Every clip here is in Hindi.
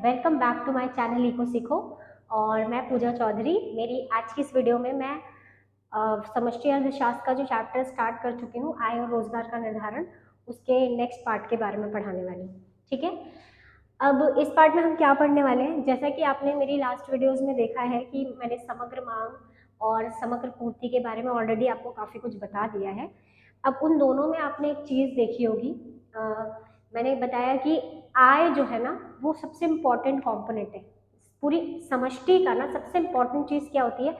Welcome back to my channel eco सीखो। और मैं पूजा चौधरी। मेरी आज की इस वीडियो में मैं समष्टि अर्थशास्त्र का जो चैप्टर स्टार्ट कर चुकी हूँ, आय और रोजगार का निर्धारण, उसके नेक्स्ट पार्ट के बारे में पढ़ाने वाली हूँ। ठीक है, अब इस पार्ट में हम क्या पढ़ने वाले हैं, जैसा कि आपने मेरी लास्ट वीडियोस में देखा है कि मैंने समग्र मांग और समग्र पूर्ति के बारे में ऑलरेडी आपको काफ़ी कुछ बता दिया है। अब उन दोनों में आपने एक चीज़ देखी होगी, मैंने बताया कि आय जो है ना वो सबसे इम्पॉर्टेंट कंपोनेंट है। पूरी समष्टि का ना सबसे इम्पॉर्टेंट चीज़ क्या होती है?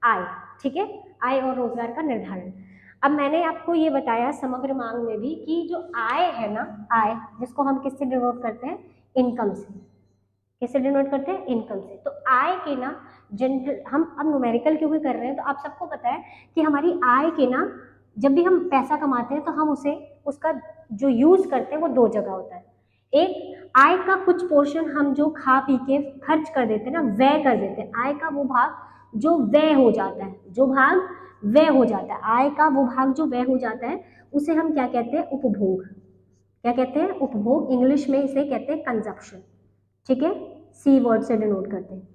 आय। ठीक है, आय और रोजगार का निर्धारण। अब मैंने आपको ये बताया समग्र मांग में भी कि जो आय है ना, आय जिसको हम किससे डिनोट करते हैं? इनकम से। किससे डिनोट करते हैं? इनकम से। तो आय के ना जनरल, हम अब न्यूमेरिकल क्यों भी कर रहे हैं, तो आप सबको पता है कि हमारी आय के ना जब भी हम पैसा कमाते हैं तो हम उसे उसका जो यूज करते हैं वो दो जगह होता है। एक, आय का कुछ पोर्शन हम जो खा पी के खर्च कर देते हैं ना, व्यय कर देते हैं। आय का वो भाग जो व्यय हो जाता है, जो भाग व्यय हो जाता है, आय का वो भाग जो व्यय हो जाता है, उसे हम क्या कहते हैं? उपभोग। क्या कहते हैं? उपभोग। इंग्लिश में इसे कहते हैं कंजप्शन। ठीक है, सी वर्ड से डिनोट करते हैं।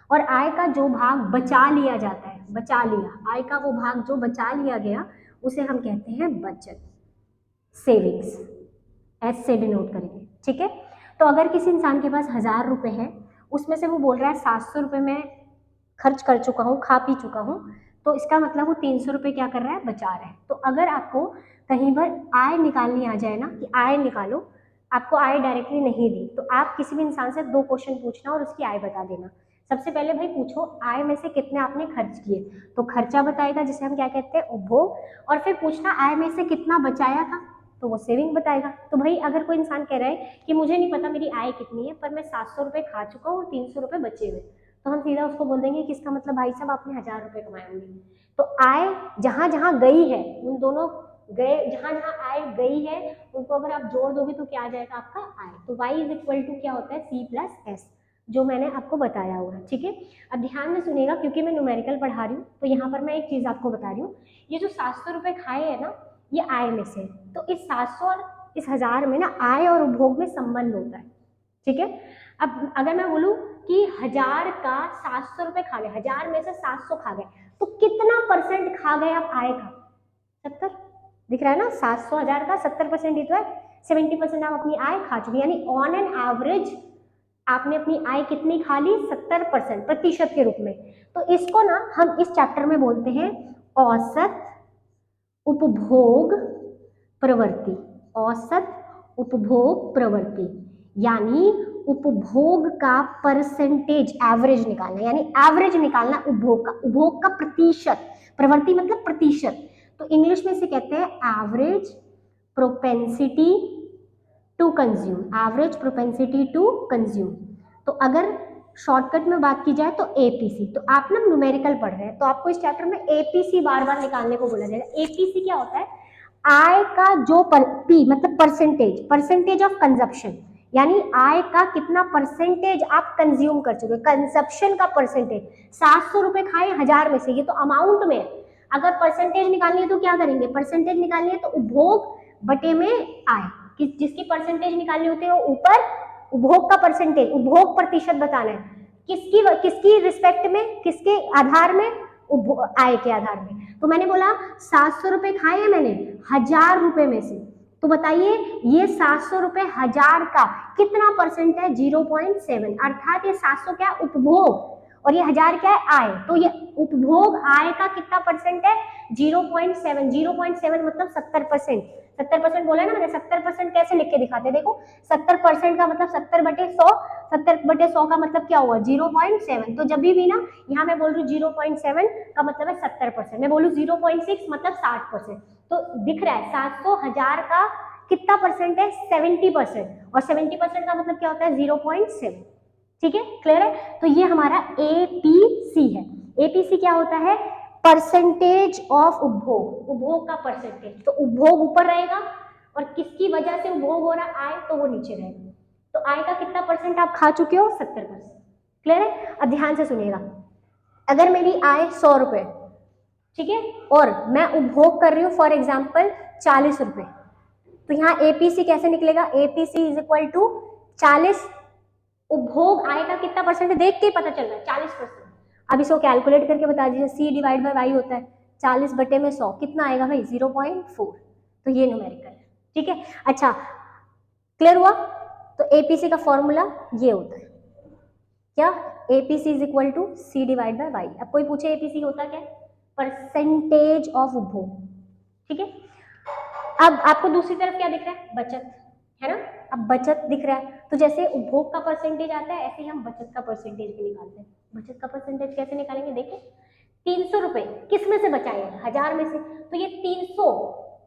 और आय का जो भाग बचा लिया जाता है, बचा लिया, आय का वो भाग जो बचा लिया गया, उसे हम कहते हैं बचत, सेविंग्स। एस से डिनोट करेंगे। ठीक है, तो अगर किसी इंसान के पास 1000 रुपए है, उसमें से वो बोल रहा है 700 रुपए में खर्च कर चुका हूँ, खा पी चुका हूँ, तो इसका मतलब वो 300 रुपए क्या कर रहा है? बचा रहा है। तो अगर आपको कहीं पर आय निकालनी आ जाए ना कि आय निकालो, आपको आय डायरेक्टली नहीं दी, तो आप किसी भी इंसान से 2 क्वेश्चन पूछना और उसकी आय बता देना। सबसे पहले भाई पूछो आय में से कितने आपने खर्च किए, तो खर्चा बताएगा जिसे हम क्या कहते हैं? उपभोग। और फिर पूछना आय में से कितना बचाया था, तो वो सेविंग बताएगा। तो भाई अगर कोई इंसान कह रहा है कि मुझे नहीं पता मेरी आय कितनी है, पर मैं 700 रुपये खा चुका हूँ और 300 रुपये बचे हुए, तो हम सीधा उसको बोल देंगे कि इसका मतलब भाई साहब आपने 1000 रुपये कमाए होंगे। तो आय जहां जहां गई है, उन दोनों गए, जहां जहां आय गई है उनको अगर आप जोड़ दोगे तो क्या आ जाएगा आपका? आय। तो y इज इक्वल टू क्या होता है? C प्लस एस, जो मैंने आपको बताया हुआ है। ठीक है, अब ध्यान से सुनिएगा क्योंकि मैं न्यूमेरिकल पढ़ा रही हूँ, तो यहाँ पर मैं एक चीज आपको बता रही हूँ। ये जो 700 रुपये खाए है ना, ये आय में से, तो इस 700 और इस 1000 में ना आय और उपभोग में संबंध होता है। ठीक है, अब अगर मैं बोलूं कि 1000 का 700 रुपए खा गए, 1000 में से 700 खा गए, तो कितना परसेंट खा गए आप आय का? 70। दिख रहा है ना, 700 1000 का 70% ही तो है। 70% आप अपनी आय खा चुके, यानी ऑन एन एवरेज आपने अपनी आय कितनी खा ली? 70%, प्रतिशत के रूप में। तो इसको ना हम इस चैप्टर में बोलते हैं औसत उपभोग प्रवृत्ति। औसत उपभोग प्रवृत्ति, यानी उपभोग का परसेंटेज, एवरेज निकालना, यानी एवरेज निकालना उपभोग का प्रतिशत। प्रवृत्ति मतलब प्रतिशत, तो इंग्लिश में इसे कहते हैं average propensity to consume. Average propensity to consume. तो अगर शॉर्टकट में बात की जाए तो एपीसी। तो आप ना न्यूमेरिकल पढ़ रहे हैं, तो आपको इस चैप्टर में एपीसी बार बार निकालने को बोला जाएगा। एपीसी क्या होता है? आय का जो पी मतलब परसेंटेज, परसेंटेज ऑफ कंजप्शन, यानी आय का कितना परसेंटेज आप कंज्यूम कर चुके, कंजप्शन का परसेंटेज। 700 रुपए खाए 1000 में से, ये तो अमाउंट में। अगर परसेंटेज निकालनी है तो क्या करेंगे? परसेंटेज निकालनी है तो उपभोग बटे में आय, जिसकी परसेंटेज निकालनी होती है वो ऊपर उपभोग का परसेंटेज, उपभोग प्रतिशत बताना है। किसकी रिस्पेक्ट में, किसके आधार में? आय के आधार में। तो मैंने बोला 700 रुपए खाए हैं मैंने 1000 रुपए में से, तो बताइए ये 700 रुपए 1000 का कितना परसेंट है? 0.7। अर्थात ये 700 क्या? उपभोग, और ये 1000 क्या है? आय। तो ये उपभोग आय का कितना परसेंट है? 0.7। 0.7 मतलब 70%। 70% बोला ना मैंने। 70% कैसे लिख के दिखाते? देखो 70% का मतलब 70 बटे 100, 70 बटे 100 का मतलब क्या हुआ? 0.7। तो जब भी ना यहाँ मैं बोल रही हूँ 0.7 का मतलब है 70%, मैं बोलूँ 0.6 मतलब 60%। तो दिख रहा है 700 1000 का कितना परसेंट है? 70%, और 70% का मतलब क्या होता है? 0.7। ठीक है, क्लियर है? तो ये हमारा एपीसी है। एपीसी क्या होता है? परसेंटेज ऑफ उपभोग, उपभोग का परसेंटेज। तो उपभोग ऊपर रहेगा और किसकी वजह से उपभोग हो रहा है? आय, तो वो नीचे रहेगा। तो आय का कितना परसेंट आप खा चुके हो? 70%। क्लियर है? अब ध्यान से सुनिएगा, अगर मेरी आय 100 रुपए, ठीक है, और मैं उपभोग कर रही हूँ फॉर एग्जाम्पल 40 रुपए, तो यहाँ एपीसी कैसे निकलेगा? एपीसी इज इक्वल टू 40 उपभोग आय का कितना परसेंट देख के पता चल रहा है 40%। अब इसको कैलकुलेट करके बता दीजिए, सी डिवाइड बाई वाई होता है 40 बटे में 100, कितना आएगा भाई 0.4। तो ये न्यूमेरिकल है, ठीक है। अच्छा क्लियर हुआ। तो एपीसी का फॉर्मूला ये होता है क्या, APC is equal to C divide by Y. अब कोई पूछे एपीसी होता क्या, परसेंटेज ऑफ उपभोग, ठीक है। अब आपको दूसरी तरफ क्या दिख रहा है, बचत, है ना। अब बचत दिख रहा है तो जैसे उपभोग का परसेंटेज आता है ऐसे ही हम बचत का परसेंटेज भी निकालते हैं। बचत का परसेंटेज कैसे निकालेंगे, देखिए 300 रुपए किस में से बचाए, 1000 में से। तो ये 300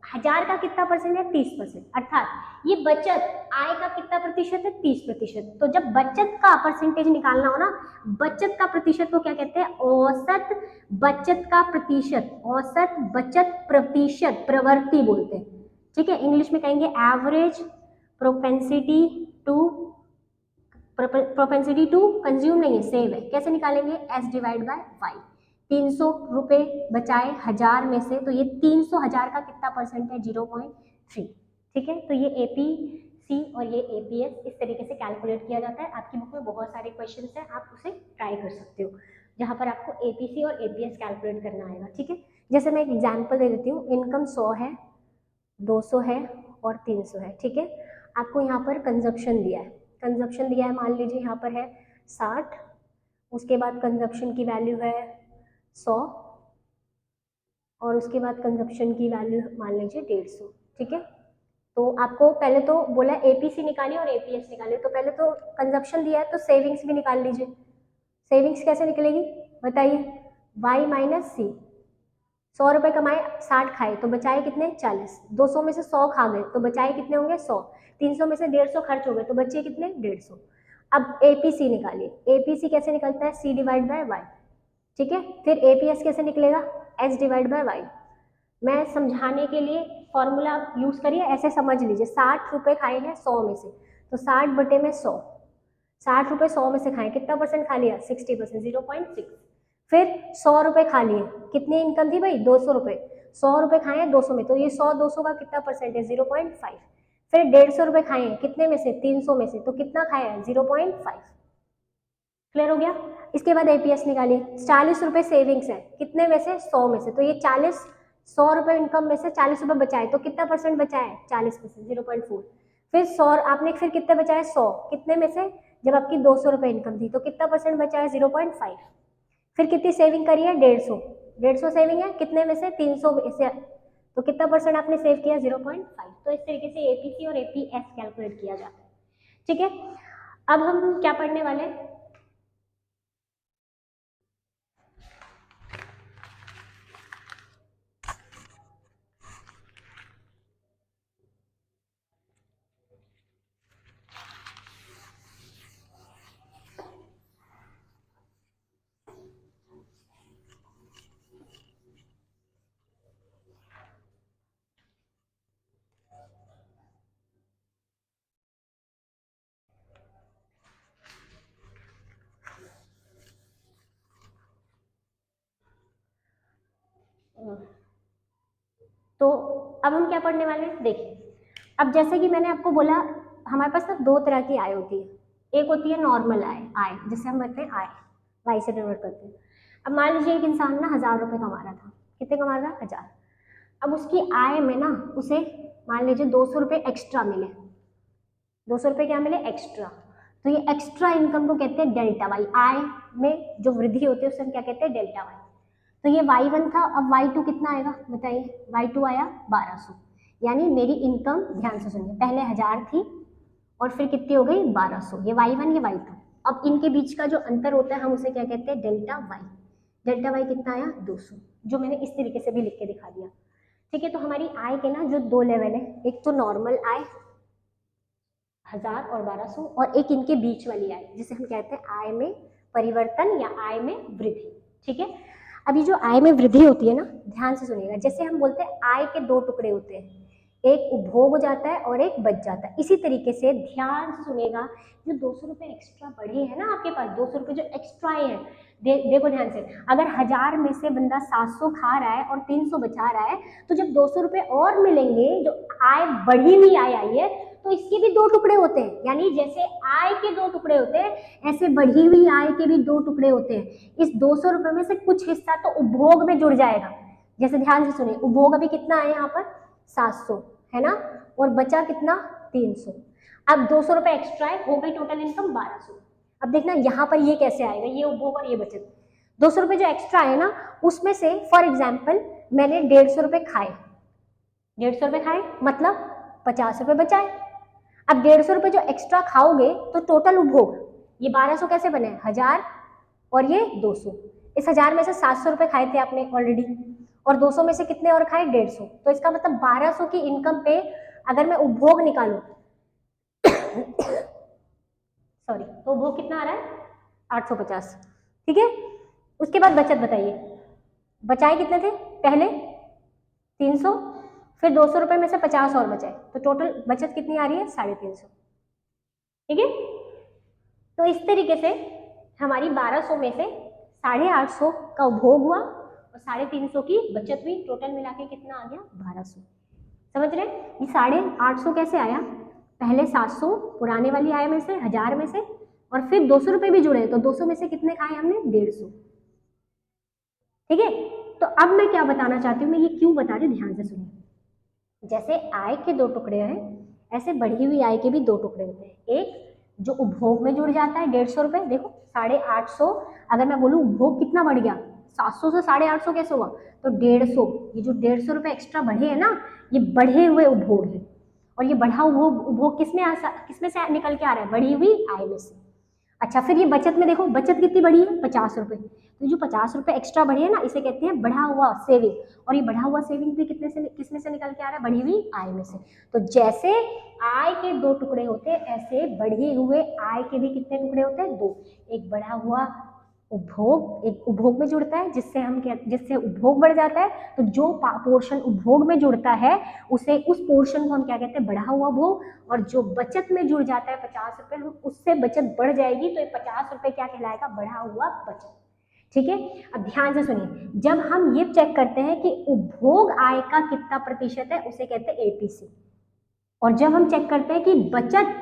1000 का कितना परसेंट है, 30%, अर्थात ये बचत आय का कितना प्रतिशत है, 30%। तो जब बचत का परसेंटेज निकालना हो ना, बचत का प्रतिशत को क्या कहते हैं, औसत बचत का प्रतिशत, औसत बचत प्रतिशत, प्रवृत्ति बोलते हैं, ठीक है। इंग्लिश में कहेंगे एवरेज प्रोपेंसिटी टू कंज्यूम, नहीं है सेव है। कैसे निकालेंगे, एस डिवाइड बाय वाई। 300 रुपए बचाए 1000 में से, तो ये 300 1000 का कितना परसेंट है, 0.3, ठीक है। तो ये एपीसी और ये एपीएस इस तरीके से कैलकुलेट किया जाता है। आपकी बुक में बहुत सारे क्वेश्चन हैं, आप उसे ट्राई कर सकते हो जहाँ पर आपको एपीसी और एपीएस कैलकुलेट करना आएगा, ठीक है। जैसे मैं एक एग्जाम्पल दे देती हूँ, इनकम 100 है, 200 है और 300 है, ठीक है। आपको यहाँ पर कंजप्शन दिया है, कंजप्शन दिया है, मान लीजिए यहाँ पर है 60, उसके बाद कंजप्शन की वैल्यू है 100 और उसके बाद कंजप्शन की वैल्यू मान लीजिए 150, ठीक है। तो आपको पहले तो बोला एपीसी निकालिए और एपीएस निकालिए, तो पहले तो कंजप्शन दिया है तो सेविंग्स भी निकाल लीजिए। सेविंग्स कैसे निकलेगी बताइए, वाई माइनस सी। 100 रुपए कमाए, 60 खाए तो बचाए कितने, 40। 200 में से 100 खा गए तो बचाए कितने होंगे, 100। 300 में से 150 खर्च हो गए तो बचे कितने, 150। अब एपीसी निकालिए, एपीसी कैसे निकलता है, सी डिवाइड बाय वाई, ठीक है। फिर एपीएस कैसे निकलेगा, एस डिवाइड बाय वाई। मैं समझाने के लिए फॉर्मूला यूज करिए, ऐसे समझ लीजिए। 60 रुपए खाए हैं 100 में से, तो 60 बटे में 100, 60 रुपए 100 में से खाए, कितना परसेंट खा लिया, 60%, 0.6। फिर 100 रुपए खा लिए, कितनी इनकम थी भाई, 200 रुपए। 100 रुपए खाए हैं 200 में, तो ये 100 200 का कितना परसेंट है, 0.5। फिर 150 रुपए खाए हैं कितने में से, 300 में से, तो कितना खाया है, 0.5। क्लियर हो गया। इसके बाद एपीएस निकालिए, 40 रुपए सेविंग्स है, कितने में से, 100 में से, तो ये 40, 100 रुपए इनकम में से 40 रुपए बचाए, तो कितना परसेंट बचाए, 40%, 0.4। फिर 100 आपने फिर कितने बचाए, 100, कितने में से, जब आपकी 200 रुपए इनकम थी, तो कितना परसेंट बचाए, 0.5। फिर कितनी सेविंग करी है, 150, 150 सेविंग है, कितने में से, 300 में से, तो कितना परसेंट आपने सेव किया, 0.5। तो इस तरीके से एपीसी और एपीएस कैलकुलेट किया जाता है, ठीक है। अब हम क्या पढ़ने वाले हैं, तो अब हम क्या पढ़ने वाले हैं, देखिए। अब जैसे कि मैंने आपको बोला, हमारे पास ना दो तरह की आय होती है। एक होती है नॉर्मल आय, आय जिसे हम कहते हैं आय, वाई से डिनोट करते हैं। अब मान लीजिए एक इंसान ना 1000 रुपये कमा रहा था, कितने कमा रहा था, 1000। अब उसकी आय में ना उसे मान लीजिए 200 रुपये एक्स्ट्रा मिले, 200 रुपये क्या मिले, एक्स्ट्रा। तो ये एक्स्ट्रा इनकम को कहते हैं डेल्टा वाई, आय में जो वृद्धि होती है उसे हम क्या कहते हैं, डेल्टा वाई। तो ये y1 था, अब y2 कितना आएगा बताइए, y2 आया 1200। यानी मेरी इनकम, ध्यान से सुनिए, पहले 1000 थी और फिर कितनी हो गई, 1200। ये y1 ये y2। अब इनके बीच का जो अंतर होता है हम उसे क्या कहते हैं, डेल्टा वाई। डेल्टा वाई कितना आया, 200, जो मैंने इस तरीके से भी लिख के दिखा दिया, ठीक है। तो हमारी आय के ना जो दो लेवल है, एक तो नॉर्मल आय 1000 और 1200, और एक इनके बीच वाली आय जिसे हम कहते हैं आय में परिवर्तन या आय में वृद्धि, ठीक है। अभी जो आय में वृद्धि होती है ना, ध्यान से सुनिएगा, जैसे हम बोलते हैं आय के दो टुकड़े होते हैं, एक उपभोग हो जाता है और एक बच जाता है। इसी तरीके से ध्यान से सुनेगा, जो 200 रुपये एक्स्ट्रा बढ़े हैं ना आपके पास, 200 रुपये जो एक्स्ट्रा आए हैं, देखो ध्यान से, अगर 1000 में से बंदा 700 खा रहा है और 300 बचा रहा है, तो जब 200 रुपये और मिलेंगे, जो आय बढ़ी हुई आय आई है, तो इसके भी 2 टुकड़े होते हैं। यानी जैसे आय के 2 टुकड़े होते हैं, ऐसे बढ़ी हुई आय के भी 2 टुकड़े होते हैं। इस 200 रुपये में से कुछ हिस्सा तो उपभोग में जुड़ जाएगा। जैसे ध्यान से सुनिए, उपभोग अभी कितना है यहाँ पर 700 है ना, और बचा कितना 300। अब 200 रुपये एक्स्ट्रा है, हो गई टोटल इनकम 1200। अब देखना यहाँ पर ये कैसे आएगा, ये उपभोग और ये बचत। 200 रुपये जो एक्स्ट्रा है ना, उसमें से फॉर एग्जाम्पल मैंने 150 रुपये खाए, 150 रुपये खाए मतलब 50 रुपये बचाए। अब 150 रुपये जो एक्स्ट्रा खाओगे तो टोटल उपभोग ये 1200 कैसे बने, 1000 और ये 200। इस 1000 में से 700 रुपये खाए थे आपने ऑलरेडी, और 200 में से कितने और खाए, 150। तो इसका मतलब 1200 की इनकम पे अगर मैं उपभोग निकालूं सॉरी, तो उपभोग कितना आ रहा है 850। ठीक है, उसके बाद बचत बताइए, बचाए कितने थे पहले 300, फिर 200 रुपये में से 50 और बचाए, तो टोटल बचत कितनी आ रही है 350। ठीक है, तो इस तरीके से हमारी 1200 में से 850 का उपभोग हुआ और 350 की बचत हुई, टोटल मिला के कितना आ गया 1200। समझ रहे, ये 850 कैसे आया, पहले 700 पुराने वाली आय में से, 1000 में से, और फिर 200 रुपये भी जुड़े, तो 200 में से कितने खाए हमने 150। ठीक है, तो अब मैं क्या बताना चाहती हूँ, मैं ये क्यों बता रही हूँ, ध्यान से सुनिए। जैसे आय के 2 टुकड़े हैं, ऐसे बढ़ी हुई आय के भी 2 टुकड़े होते हैं। एक जो उपभोग में जुड़ जाता है 150 रुपये, देखो 850, अगर मैं बोलूँ उपभोग कितना बढ़ गया, 700 से 850 कैसे हुआ, तो 150, ये जो 150 रुपये एक्स्ट्रा बढ़े हैं ना, ये बढ़े हुए उपभोग है, और ये बढ़ा हुआ उपभोग किसमें से निकल के आ रहा है, बढ़ी हुई आय में से। अच्छा, फिर ये बचत में देखो, बचत कितनी बढ़ी है 50 रुपये, तो जो 50 रुपये एक्स्ट्रा बढ़े हैं ना, इसे कहते हैं बढ़ा हुआ सेविंग, और ये बढ़ा हुआ सेविंग भी किसमें से निकल के आ रहा है, बढ़ी हुई आय में से। तो जैसे आय के 2 टुकड़े होते हैं, ऐसे बढ़े हुए आय के भी कितने टुकड़े होते हैं, 2। एक बढ़ा हुआ उपभोग, एक उपभोग में जुड़ता है, जिससे उपभोग बढ़ जाता है, तो जो पोर्शन उपभोग में जुड़ता है उस पोर्शन को हम क्या कहते हैं, बढ़ा हुआ उपभोग, और जो बचत में जुड़ जाता है 50 रुपये, उससे बचत बढ़ जाएगी, तो ये 50 रुपये क्या कहलाएगा, बढ़ा हुआ बचत। ठीक है, अब ध्यान से सुनिए, जब हम ये चेक करते हैं कि उपभोग आय का कितना प्रतिशत है, उसे कहते हैं एपीसी, और जब हम चेक करते हैं कि बचत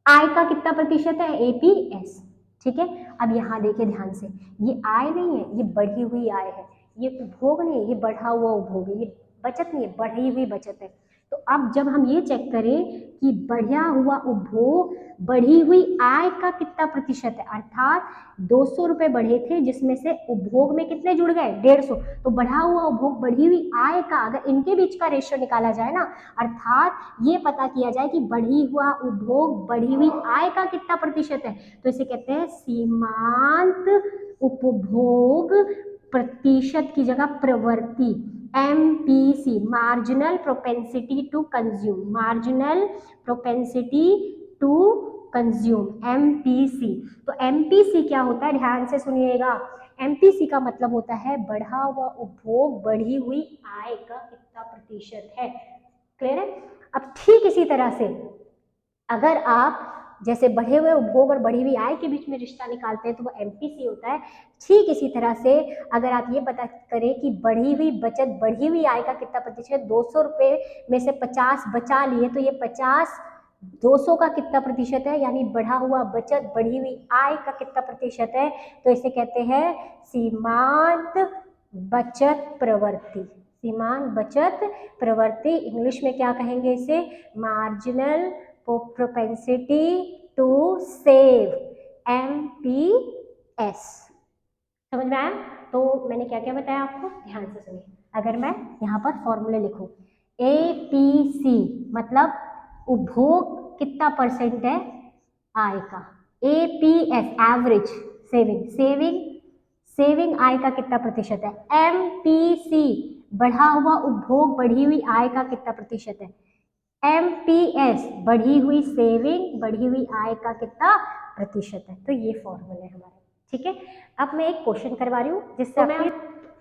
आय का कितना प्रतिशत है, एपीएस। ठीक है, अब यहाँ देखिए ध्यान से, ये आय नहीं है, ये बढ़ी हुई आय है, ये उपभोग नहीं है, ये बढ़ा हुआ उपभोग है, ये बचत नहीं है, बढ़ी हुई बचत है। तो अब जब हम ये चेक करें कि बढ़ा हुआ उपभोग बढ़ी हुई आय का कितना प्रतिशत है, अर्थात 200 रुपये बढ़े थे, जिसमें से उपभोग में कितने जुड़ गए 150, तो बढ़ा हुआ उपभोग बढ़ी हुई आय का अगर इनके बीच का रेशियो निकाला जाए ना, अर्थात ये पता किया जाए कि बढ़ी हुआ उपभोग बढ़ी हुई आय का कितना प्रतिशत है, तो इसे कहते हैं सीमांत उपभोग प्रतिशत की जगह प्रवृत्ति, MPC, marginal propensity to consume, marginal propensity to consume, MPC। तो MPC क्या होता है, ध्यान से सुनिएगा, MPC का मतलब होता है बढ़ा हुआ उपभोग बढ़ी हुई आय का कितना प्रतिशत है। क्लियर है। अब ठीक इसी तरह से अगर आप जैसे बढ़े हुए उपभोग और बढ़ी हुई आय के बीच में रिश्ता निकालते हैं तो वो MPC होता है। ठीक इसी तरह से अगर आप ये पता करें कि बढ़ी हुई बचत बढ़ी हुई आय का कितना प्रतिशत, 200 रुपये में से 50 बचा लिए, तो ये 50 200 का कितना प्रतिशत है, यानी बढ़ा हुआ बचत बढ़ी हुई आय का कितना प्रतिशत है, तो इसे कहते हैं सीमांत बचत प्रवृत्ति। सीमांत बचत प्रवृत्ति, इंग्लिश में क्या कहेंगे इसे, marginal propensity to save, MPS। समझ में आया। तो मैंने क्या क्या बताया आपको, ध्यान से सुनिए। अगर मैं यहाँ पर फॉर्मूले लिखूं, APC मतलब उपभोग कितना परसेंट है आय का, APS एवरेज सेविंग आय का कितना प्रतिशत है, MPC बढ़ा हुआ उपभोग बढ़ी हुई आय का कितना प्रतिशत है, MPS बढ़ी हुई सेविंग बढ़ी हुई आय का कितना प्रतिशत है। तो ये फॉर्मूले हमारे, ठीक है। अब मैं एक क्वेश्चन करवा रही हूँ जिससे मैं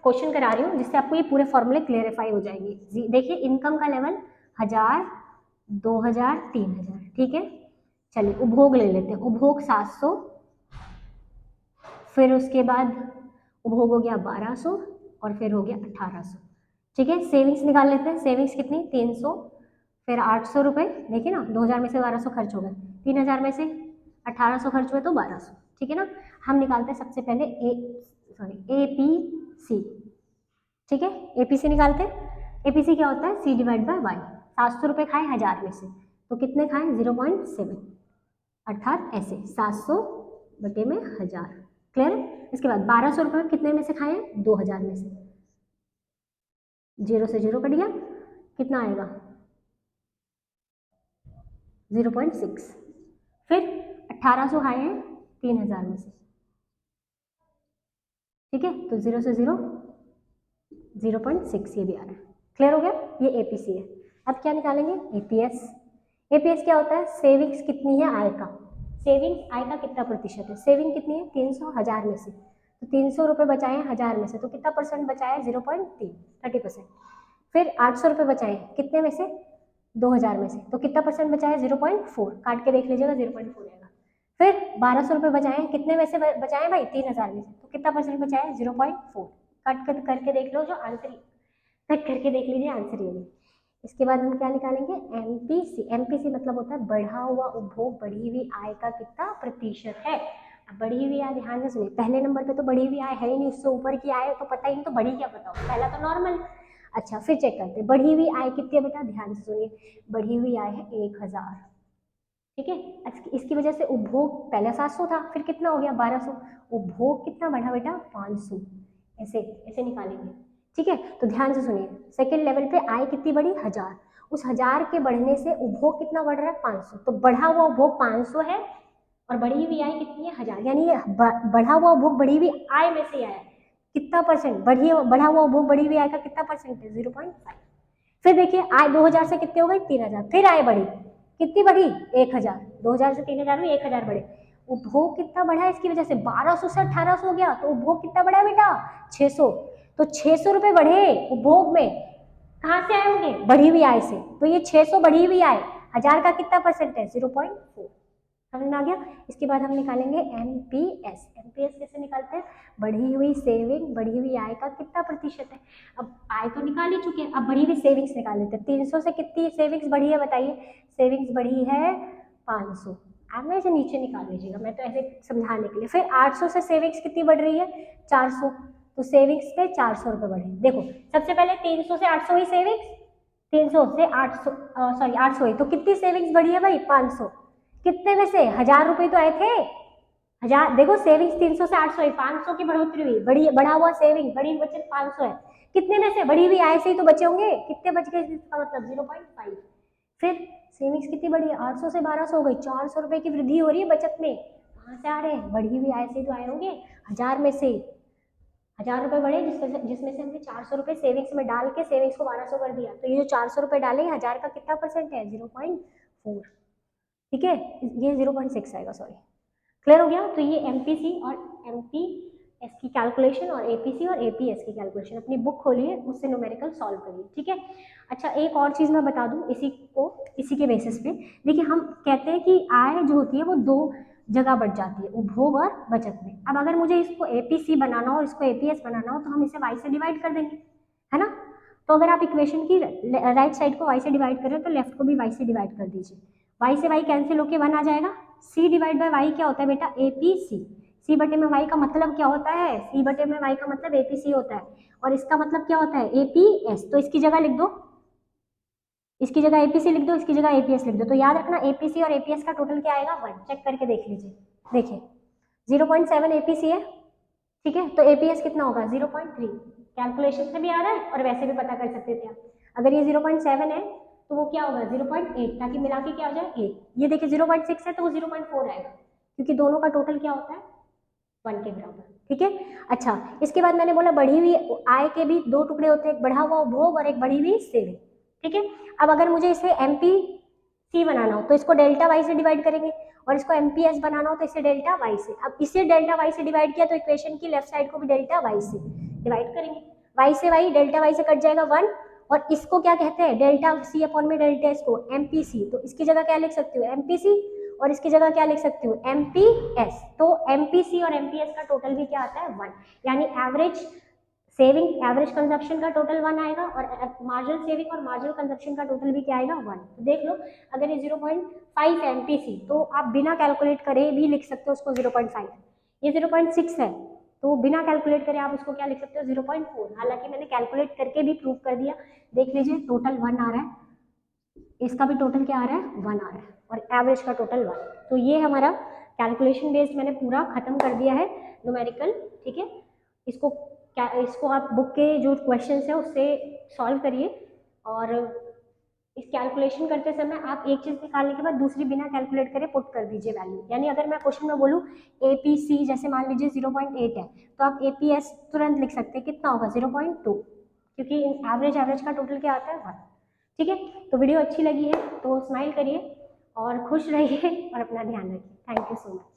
क्वेश्चन करा रही हूँ जिससे आपको ये पूरे फॉर्मूले क्लियरिफाई हो जाएंगे। देखिए इनकम का लेवल 1000, 2000, 3000, ठीक है। चलिए उपभोग ले लेते हैं, उपभोग 700, फिर उसके बाद उपभोग हो गया 1200 और फिर हो गया 1800, ठीक है। सेविंग्स निकाल लेते हैं, सेविंग्स कितनी 300, फिर 800 रुपये, देखिए ना 2000 में से 1200 खर्च हो गए, 3000 में से 1800 खर्च हुए तो 1200, ठीक है ना। हम निकालते हैं सबसे पहले एपीसी, ठीक है। एपीसी निकालते हैं, एपीसी क्या होता है सी डिवाइड बाय वाई। 700 रुपये खाए 1000 में से, तो कितने खाए 0.7, अर्थात ऐसे 700 बटे में 1000, क्लियर। इसके बाद 1200 रुपये कितने में से खाए 2000 में से, 0 से 0 कट गया, कितना आएगा 0.6, फिर 1800 खाए हैं 3000 में से, ठीक है, तो 0 से 0 0.6 ये भी आ रहा है, क्लियर हो गया। ये एपीसी है। अब क्या निकालेंगे एपीएस। एपीएस क्या होता है सेविंग्स कितनी है आय का, सेविंग्स आय का कितना प्रतिशत है, सेविंग कितनी है 300 1000 में से, तो 300 रुपये बचाए 1000 में से, तो कितना परसेंट बचाया 0.3, 30%। फिर 800 रुपये बचाए कितने में से 2000 में से, तो कितना परसेंट बचाया 0.4, काट के देख लीजिएगा 0.4 आएगा। फिर 1200 रुपये बचाए कितने में से बचाए भाई 3000 में से, तो कितना परसेंट बचाया 0.4, कट करके देख लो, जो आंसर कट करके देख लीजिए आंसर ये। इसके बाद हम क्या निकालेंगे एमपीसी। एमपीसी मतलब होता है बढ़ा हुआ उपभोग बढ़ी हुई आय का कितना प्रतिशत है। अब बढ़ी हुई आय ध्यान से सुनिए, पहले नंबर पे तो बढ़ी हुई आय है ही नहीं, उससे ऊपर की आय तो पता ही नहीं, तो बढ़ी क्या बताओ, पहला तो नॉर्मल। अच्छा फिर चेक करते हैं बढ़ी हुई आय कितनी है बेटा, ध्यान से सुनिए, बढ़ी हुई आय है 1000, ठीक है। इसकी वजह से उपभोग पहले 700 था, फिर कितना हो गया 1200, उपभोग कितना बढ़ा बेटा 500, ऐसे ऐसे निकालेंगे, ठीक है। तो ध्यान से सुनिए, सेकंड लेवल पे आय कितनी बढ़ी 1000, उस 1000 के बढ़ने से उपभोग कितना बढ़ रहा है 500, तो बढ़ा हुआ उपभोग 500 है और बढ़ी हुई आय कितनी है 1000, यानी ये बढ़ा हुआ उपभोग बढ़ी हुई आय में से आया है, कितना परसेंट बढ़ा हुआ उपभोग बढ़ी हुई आय का कितना परसेंट है 0.5। फिर देखिए आय 2000 से कितने हो गई 3000, फिर आय बढ़ी कितनी बढ़ी 1000, 2000 से 3000 में 1000 बढ़े, उपभोग कितना बढ़ा है इसकी वजह से 1200 से 1800 हो गया, तो उपभोग कितना बढ़ा है बेटा 600, तो 600 रुपए बढ़े उपभोग में, कहाँ से आए होंगे बढ़ी हुई आय से, तो ये 600 बढ़ी हुई आय 1000 का कितना परसेंट है 0.4, समझ में आ गया। इसके बाद हम निकालेंगे एमपीएस। एमपीएस कैसे निकालते हैं, बढ़ी हुई सेविंग बढ़ी हुई आय का कितना प्रतिशत है। अब आय तो निकाल ही चुके हैं, अब बढ़ी हुई सेविंग्स निकाल लेते हैं। 300 से कितनी सेविंग्स बढ़ी है बताइए, सेविंग्स बढ़ी है 500, आप ना इसे नीचे निकाल लीजिएगा, मैं तो ऐसे समझाने के लिए। फिर 800 से सेविंग्स कितनी बढ़ रही है 400, तो सेविंग्स पे 400 रुपये बढ़े। देखो सबसे पहले 300 से 800 ही सेविंग्स, 300 से 800 सॉरी 800 ही, तो कितनी सेविंग्स बढ़ी है भाई 500, कितने में से 1000 रुपये तो आए थे 1000, देखो सेविंग्स 300 से 800 है, 500 की बढ़ोतरी हुई, बढ़ा हुआ सेविंग बड़ी बचत 500 है, कितने में से बढ़ी हुई आय से ही तो बचे होंगे, कितने बच गए इसका मतलब 0.5। फिर सेविंग्स कितनी बढ़ी है 800 से 1200 हो गई, 400 रुपए की वृद्धि हो रही है बचत में, कहाँ से आ रहे हैं बढ़ी हुई आय से तो आए होंगे, 1000 में से 1000 रुपए बढ़े जिसमें से हमने 400 रुपए सेविंग्स में डाल के सेविंग्स को 1200 कर दिया, तो ये जो 400 रुपए डाले 1000 का कितना परसेंट है 0.4, ठीक है, ये 0.6 आएगा, सॉरी, क्लियर हो गया। तो ये एमपीसी और एमपीएस की कैलकुलेशन और एपीसी और एपीएस की कैलकुलेशन, अपनी बुक खोलिए उससे न्यूमेरिकल सॉल्व करिए, ठीक है। अच्छा एक और चीज़ मैं बता दूं इसी के बेसिस पे, देखिए हम कहते हैं कि आय जो होती है वो दो जगह बढ़ जाती है, उपभोग और बचत में। अब अगर मुझे इसको एपीसी बनाना हो इसको एपीएस बनाना हो तो हम इसे वाई से डिवाइड कर देंगे, है ना। तो अगर आप इक्वेशन की राइट साइड को वाई से डिवाइड करें तो लेफ्ट को भी वाई से डिवाइड कर दीजिए, वाई से वाई कैंसिल होके 1 आ जाएगा, सी डिवाइड बाय वाई क्या होता है बेटा एपीसी, सी बटे में वाई का मतलब क्या होता है, सी बटे में वाई का मतलब एपीसी होता है, और इसका मतलब क्या होता है एपीएस, तो इसकी जगह लिख दो, इसकी जगह एपीसी लिख दो, इसकी जगह एपीएस लिख दो, तो याद रखना एपीसी और एपीएस का टोटल क्या आएगा 1, चेक करके देख लीजिए, देखिए 0.7 एपीसी है, ठीक है, तो एपीएस कितना होगा 0.3, कैलकुलेशन से भी आ रहा है और वैसे भी पता कर सकते थे आप, अगर ये 0.7 है तो वो क्या होगा 0.8, ताकि मिला के क्या हो जाए 8, ये देखिए 0.6 है तो वो 0.4 आएगा, क्योंकि दोनों का टोटल क्या होता है 1 के बराबर, ठीक है। अच्छा इसके बाद मैंने बोला बढ़ी हुई आय के भी दो टुकड़े होते हैं, एक बढ़ा हुआ उपभोग और एक बढ़ी हुई सेविंग, ठीक है। अब अगर मुझे इसे एमपीसी बनाना हो तो इसको डेल्टा वाई से डिवाइड करेंगे, और इसको एमपीएस बनाना हो तो इसे डेल्टा वाई से। अब इसे डेल्टा वाई से डिवाइड किया तो इक्वेशन की लेफ्ट साइड को भी डेल्टा वाई से डिवाइड करेंगे, वाई से वाई, डेल्टा वाई से कट जाएगा 1, और इसको क्या कहते हैं, डेल्टा सी अपॉन में डेल्टा एस को एमपीसी, तो इसकी जगह क्या लिख सकती हूँ एमपीसी, और इसकी जगह क्या लिख सकती हूँ एमपीएस। तो एमपीसी और एमपीएस का टोटल भी क्या आता है 1, यानी एवरेज सेविंग, एवरेज कंजप्शन का टोटल 1 आएगा, और मार्जिनल सेविंग और मार्जिनल कंजप्शन का टोटल भी क्या आएगा 1। तो देख लो, अगर ये 0.5 एमपीसी तो आप बिना कैलकुलेट करे भी लिख सकते हो उसको 0.5, ये 0.6 है तो बिना कैलकुलेट करे आप उसको क्या लिख सकते हो 0.4। हालांकि मैंने कैलकुलेट करके भी प्रूव कर दिया, देख लीजिए टोटल 1 आ रहा है, इसका भी टोटल क्या आ रहा है 1 आ रहा है, और एवरेज का टोटल 1। तो ये हमारा कैलकुलेशन बेस्ड मैंने पूरा खत्म कर दिया है न्यूमेरिकल, ठीक है। इसको आप बुक के जो क्वेश्चन है उससे सॉल्व करिए, और इस कैलकुलेशन करते समय आप एक चीज निकालने के बाद दूसरी बिना कैलकुलेट करे पुट कर दीजिए वैल्यू। यानी अगर मैं क्वेश्चन में बोलूँ एपीसी जैसे मान लीजिए 0.8 है, तो आप एपीएस तुरंत लिख सकते हैं, कितना होगा 0.2, क्योंकि एवरेज का टोटल क्या आता है 1, ठीक है। तो वीडियो अच्छी लगी है तो स्माइल करिए और खुश रहिए और अपना ध्यान रखिए। Thank you so much.